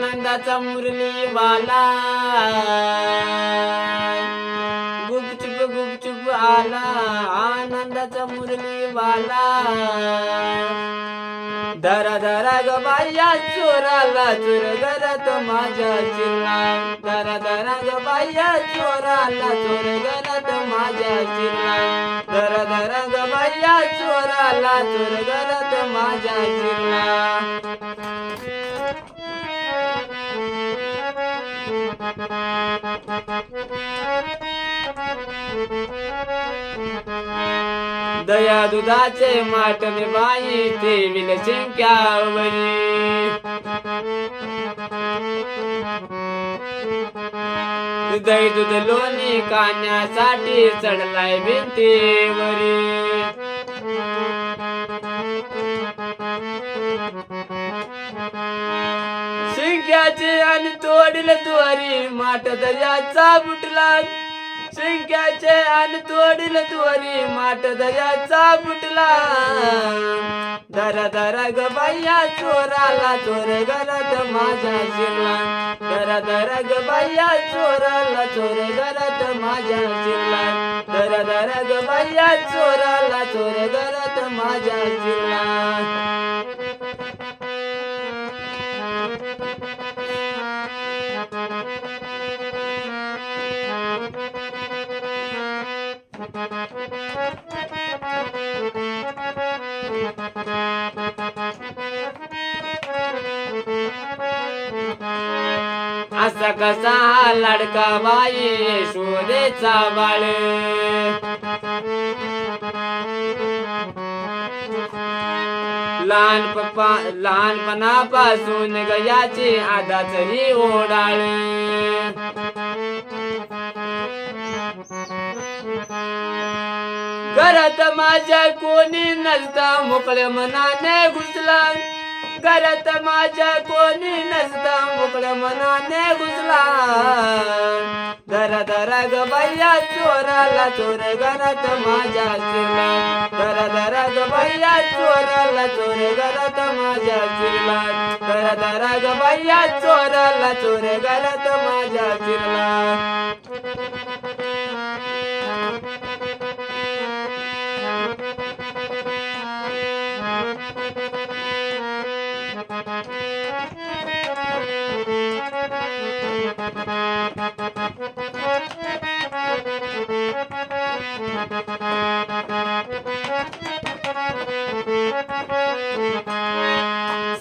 आनंदाचा मुरली वाला गुपचुप आला आनंदाचा मुरली वाला धरा धरा ग बाया चोराला चोर घरात माझ्या शिरला धरा धरा ग बाया चोराला चोर घरात माझ्या शिरला धरा धरा ग बाया चोराला चोर घरात माझ्या शिरला दया दुधाचे माठ में बाई ते विल चिंक्यावरी दही दूध लोणी काढण्यासाठी चढलाय भिंतीवरी शिंक्याचे आणि तोडील द्वारी माठ दर्याचा बुटला शिंक्याचे आणि तोडील द्वारी माठ दर्याचा बुटला धरा धरा ग बाया चोराला चोर घरात माझ्या शिरला धरा धरा ग बाया चोराला चोर घरात माझ्या शिरला धरा धरा ग बाया चोराला चोर घरात माझ्या शिरला असा कसा लाडका बाई यशोदेचा बाळ लहानपणापासून गयाची आदाचरी ओढाळ घरात माझ्या कोणी नसता मोकळ्या मनाने घुसला घरात माझ्या कोणी नसता मोकळ्या मनाने घुसला धरा धरा ग बाया चोराला चोर घरात माझ्या शिरला धरा धरा ग बाया चोराला चोर घरात माझ्या शिरला धरा धरा ग बाया चोराला चोर घरात माझ्या शिरला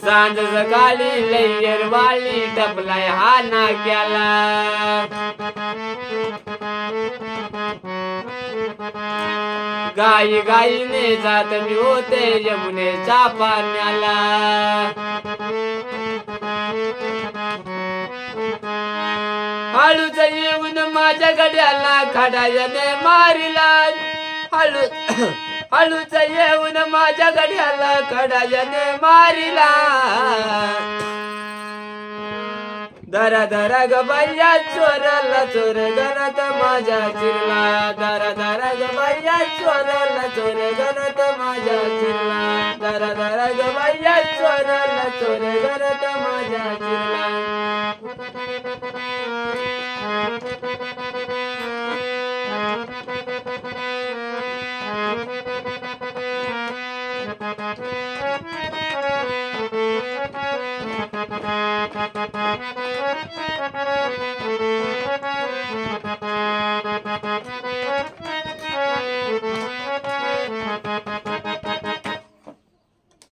सांज सकाळी लय्यर वाली टपलाय हा नाक्याला गाई गाईने जात मी होते यमुनेच्या पाण्याला हळूच येऊन माझ्या गड्याला खडायाने मारिला हळूच येऊन माझ्या गड्याला खडायाने मारिला धरा धरा ग बाया चोराला चोर घरात माझ्या शिरला धरा धरा ग बाया चोराला चोर घरात माझ्या शिरला धरा धरा ग बाया चोराला चोर घरात माझ्या शिरला